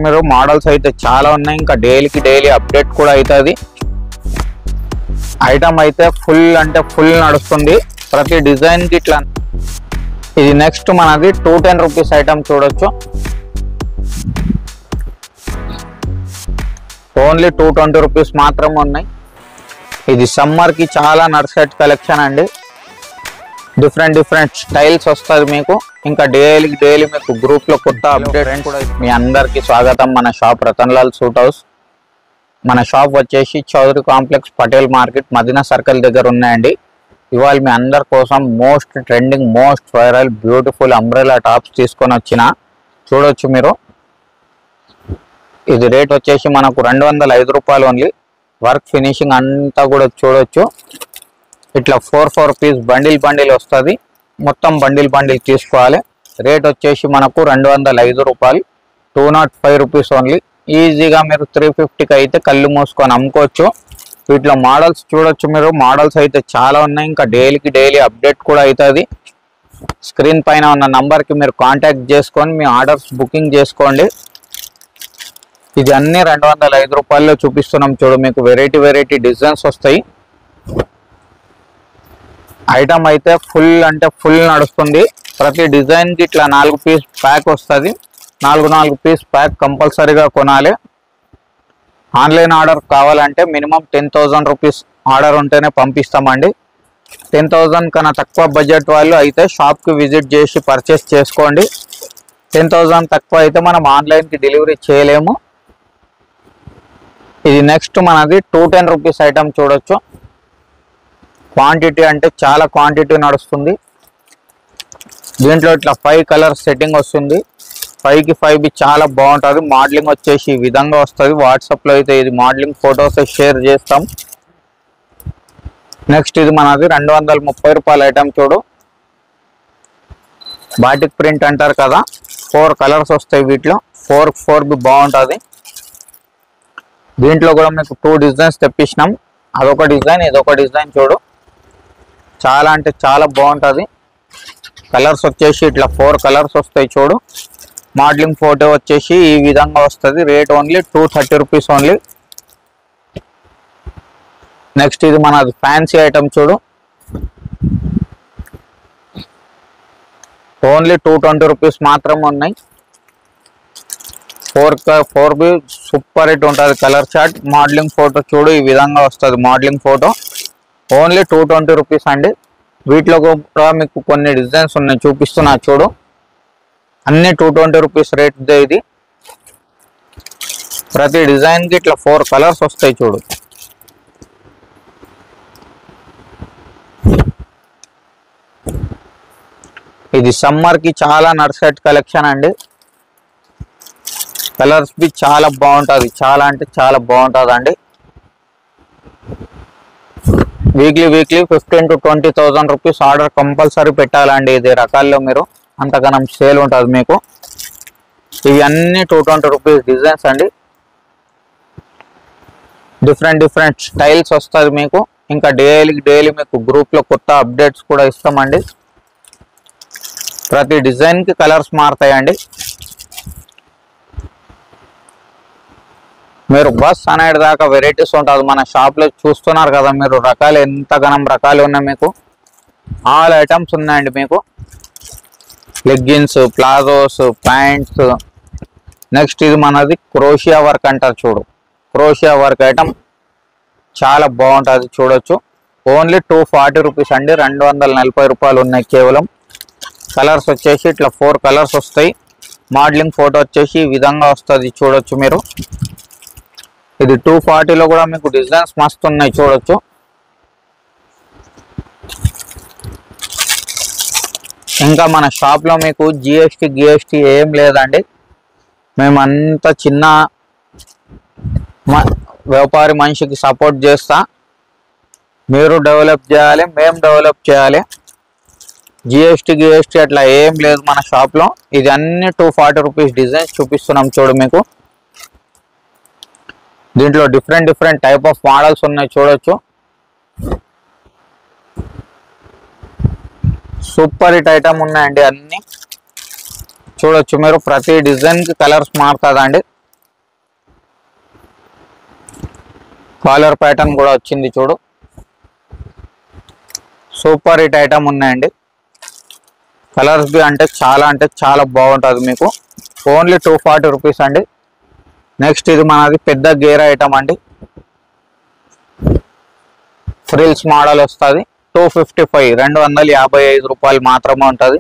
మీరు మోడల్స్ అయితే చాలా ఉన్నాయి. ఇంకా డైలీ అప్డేట్ కూడా అవుతుంది. ఐటమ్ అయితే ఫుల్ అంటే ఫుల్ నడుస్తుంది. ప్రతి డిజైన్ కి ఇట్లా. ఇది నెక్స్ట్ మనది 210 రూపీస్ ఐటమ్ చూడొచ్చు. ఓన్లీ 220 రూపీస్ మాత్రమే ఉన్నాయి. ఇది సమ్మర్ కి చాలా నర్సెట్ కలెక్షన్ అండి. డిఫరెంట్ స్టైల్స్ వస్తుంది మీకు. ఇంకా డైలీ మీకు గ్రూప్ లో కొత్త అప్డేట్ కూడా. మీ అందరికి స్వాగతం మన షాప్ రతన్లాల్ సూట్ హౌస్. మన షాప్ వచ్చేసి Chaudhary complex Patel market Madina circle దగ్గర ఉన్నాయండి. ఇవాళ మీ అందరి కోసం most trending most viral beautiful umbrella tops తీసుకొని వచ్చిన చూడొచ్చు మీరు. ఇది రేట్ వచ్చేసి మనకు 205 రూపాయలు ఓన్లీ. వర్క్ ఫినిషింగ్ అంతా కూడా చూడొచ్చు. ఇట్లా 4 పీస్ బండిల్ వస్తుంది. మొత్తం బండిల్ తీసుకోవాలి. రేట్ వచ్చేసి మనకు 205 రూపాయలు. 205 రూపీస్ ఓన్లీ. ఈజీగా మీరు 350కి అయితే కళ్ళు మూసుకొని అమ్ముకోవచ్చు. వీటిలో మోడల్స్ చూడొచ్చు మీరు. మోడల్స్ అయితే చాలా ఉన్నాయి. ఇంకా డైలీ అప్డేట్ కూడా అవుతుంది. స్క్రీన్ పైన ఉన్న నంబర్కి మీరు కాంటాక్ట్ చేసుకొని మీ ఆర్డర్స్ బుకింగ్ చేసుకోండి. ఇది అన్ని 205 రూపాయల్లో చూపిస్తున్నాం చూడు. మీకు వెరైటీ డిజైన్స్ వస్తాయి. ఐటమ్ అయితే ఫుల్ అంటే ఫుల్ నడుస్తుంది. ప్రతి డిజైన్ కి ఇట్లా 4 పీస్ ప్యాక్ వస్తుంది. 4 పీస్ ప్యాక్ కంపల్సరీగా కొనాలి. ఆన్లైన్ ఆర్డర్ కావాలంటే మినిమం 10,000 రూపీస్ ఆర్డర్ ఉంటేనే పంపిస్తామండి. 10,000 కన్నా తక్కువ బడ్జెట్ వాళ్ళు అయితే షాప్కి విజిట్ చేసి పర్చేస్ చేసుకోండి. 10,000 తక్కువ అయితే మనం ఆన్లైన్కి డెలివరీ చేయలేము. ఇది నెక్స్ట్ మనది 210 రూపీస్ ఐటమ్ చూడొచ్చు. క్వాంటిటీ అంటే చాలా క్వాంటిటీ నడుస్తుంది. దీంట్లో ఇట్లా 5 కలర్స్ సెట్టింగ్ వస్తుంది. 5కి 5 చాలా బాగుంటుంది. మోడలింగ్ వచ్చేసి ఈ విధంగా వస్తుంది. వాట్సాప్లో అయితే ఇది మోడలింగ్ ఫొటోస్ షేర్ చేస్తాం. నెక్స్ట్ ఇది మనది 230 రూపాయల ఐటమ్ చూడు. బాటిక్ ప్రింట్ అంటారు కదా. 4 కలర్స్ వస్తాయి వీటిలో. 4 బాగుంటుంది. దీంట్లో కూడా మీకు 2 డిజైన్స్ తెప్పించినాం. అదొక డిజైన్ ఇదొక డిజైన్ చూడు. చాలా అంటే చాలా బాగుంటుంది. కలర్స్ వచ్చేసి ఇట్లా 4 కలర్స్ వస్తాయి చూడు. మోడలింగ్ ఫోటో వచ్చేసి ఈ విధంగా వస్తుంది. Rate only 230 rupees only. Next ఇది మనది ఫ్యాన్సీ ఐటమ్ చూడు. ఓన్లీ 220 రూపీస్ మాత్రమే ఉన్నాయి. 4 సూపర్ హిట్ ఉంటుంది. కలర్ చార్ట్ మోడలింగ్ ఫోటో చూడు. ఈ విధంగా వస్తుంది మోడలింగ్ ఫోటో. ఓన్లీ 220 రూపీస్ అండి. వీటిలో కూడా మీకు కొన్ని డిజైన్స్ ఉన్నాయి చూపిస్తున్నా చూడు. అన్ని 220 రూపీస్ రేట్ ఇది. ప్రతి డిజైన్కి ఇట్లా 4 కలర్స్ వస్తాయి చూడు. ఇది సమ్మర్కి చాలా నర్సెట్ కలెక్షన్ అండి. కలర్స్ బి చాలా బాగుంటుంది. చాలా అంటే చాలా బాగుంటుంది అండి. Weekly 15,000 to 20,000 rupees order compulsory పెట్టాలండి. ఇది రకాల్లో మీరు అంతగానం సేల్ ఉంటుంది మీకు. ఇవి అన్ని 220 రూపీస్ డిజైన్స్ అండి. డిఫరెంట్ స్టైల్స్ వస్తుంది మీకు. ఇంకా డైలీ మీకు గ్రూప్లో కొత్త అప్డేట్స్ కూడా ఇస్తామండి. ప్రతి డిజైన్కి కలర్స్ మారుతాయండి. మీరు బస్ అనేది దాకా వెరైటీస్ ఉంటుంది మన షాప్లో. చూస్తున్నారు కదా మీరు. రకాలు ఎంతగానం రకాలు ఉన్నాయి మీకు. ఆల్ ఐటమ్స్ ఉన్నాయండి మీకు. Leggings, palazzos, pants. నెక్స్ట్ ఇది మనది క్రోషియా వర్క్ అంటారు చూడు. క్రోషియా వర్క్ ఐటమ్ చాలా బాగుంటుంది చూడొచ్చు. ఓన్లీ 240 రూపీస్ అండి. 240 రూపాయలు ఉన్నాయి కేవలం. కలర్స్ వచ్చేసి ఇట్లా 4 కలర్స్ వస్తాయి. మోడలింగ్ ఫోటో వచ్చేసి ఈ విధంగా వస్తుంది చూడొచ్చు మీరు. ఇది 240లో కూడా మీకు డిజైన్స్ మస్తు ఉన్నాయి చూడొచ్చు. ఇంకా మన షాప్లో మీకు జిఎస్టీ ఏం లేదండి. మేమంతా చిన్న వ్యాపారి మనిషికి సపోర్ట్ చేస్తా. మీరు డెవలప్ చేయాలి, మేము డెవలప్ చేయాలి. జిఎస్టీ అట్లా ఏం లేదు మన షాప్లో. ఇది అన్ని 240 రూపీస్ డిజైన్స్ చూపిస్తున్నాం చూడు మీకు. దీంట్లో డిఫరెంట్ టైప్ ఆఫ్ మోడల్స్ ఉన్నాయి చూడొచ్చు. సూపర్ హిట్ ఐటమ్ ఉన్నాయండి అన్ని చూడొచ్చు మీరు. ప్రతి డిజైన్కి కలర్స్ మారుతుందండి. కాలర్ ప్యాటర్న్ కూడా వచ్చింది చూడు, సూపర్ హిట్ ఐటమ్ ఉన్నాయండి. కలర్స్ బి అంటే చాలా బాగుంటుంది మీకు. ఓన్లీ 240 రూపీస్ అండి. నెక్స్ట్ ఇది మనది పెద్ద గేర్ ఐటమ్ అండి, ఫ్రిల్స్ మోడల్ వస్తుంది. 255 255 రూపాయలు మాత్రమే ఉంటుంది.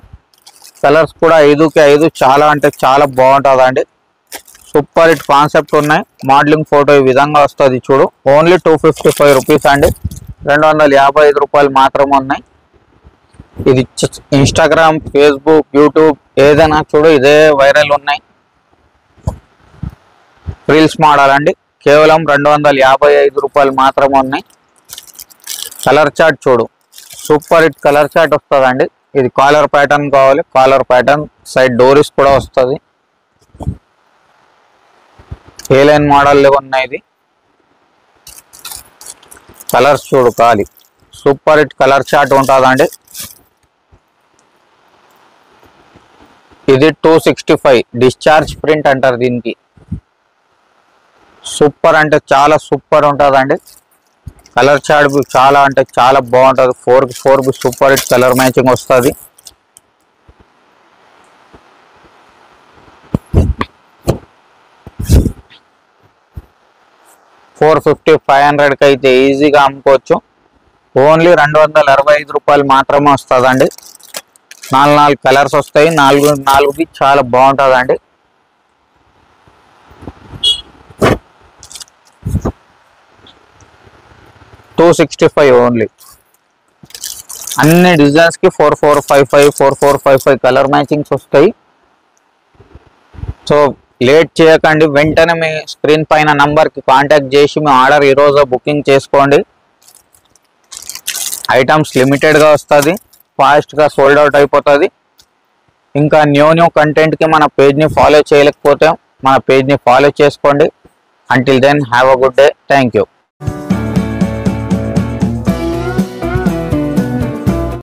కలర్స్ కూడా 5కి 5 చాలా బాగుంటుంది అండి. సూపర్ హిట్ కాన్సెప్ట్ ఉన్నాయి. మోడలింగ్ ఫోటో ఈ విధంగా వస్తుంది చూడు. ఓన్లీ 255 రూపీస్ అండి. 255 రూపాయలు మాత్రమే ఉన్నాయి. ఇది ఇన్స్టాగ్రామ్, ఫేస్బుక్, యూట్యూబ్ ఏదైనా చూడు ఇదే వైరల్ ఉన్నాయి. ఫ్రిల్స్ మోడల్ అండి, కేవలం 255 రూపాయలు మాత్రమే ఉన్నాయి. కలర్ చార్ట్ చూడు, సూపర్ హిట్ కలర్ చార్ట్ వస్తుందండి. ఇది కాలర్ ప్యాటర్న్ కావాలి, కాలర్ ప్యాటర్న్ సైడ్ డోరీస్ కూడా వస్తుంది. ఏ లైన్ మోడల్ ఉన్నాయి. ఇది కలర్స్ చూడు ఖాళీ, సూపర్ హిట్ కలర్ చార్ట్ ఉంటుందండి. ఇది 265 డిశ్చార్జ్ ప్రింట్ అంటారు దీనికి. సూపర్ అంటే చాలా సూపర్ ఉంటుందండి. కలర్ చార్ట్ చాలా బాగుంటుంది. 4కి 4 సూపర్ హిట్ కలర్ మ్యాచింగ్ వస్తుంది. $450 $500కి అయితే ఈజీగా అమ్ముకోవచ్చు. ఓన్లీ 265 రూపాయలు మాత్రమే వస్తుందండి. 4 కలర్స్ వస్తాయి. 4కి చాలా బాగుంటుందండి. $265 ఓన్లీ. అన్ని డిజైన్స్ కి 4455 కలర్ మ్యాచింగ్స్ వస్తాయి. సో లేట్ చేయకండి, వెంటనే మీ స్క్రీన్ పైన నంబర్కి కాంటాక్ట్ చేసి మీ ఆర్డర్ ఈరోజు బుకింగ్ చేసుకోండి. ఐటమ్స్ లిమిటెడ్గా వస్తుంది, ఫాస్ట్గా సోల్డ్ అవుట్ అయిపోతుంది. ఇంకా న్యూ కంటెంట్కి మన పేజ్ని ఫాలో చేయలేకపోతే మన పేజ్ని ఫాలో చేసుకోండి. Until then have a good day. Thank you.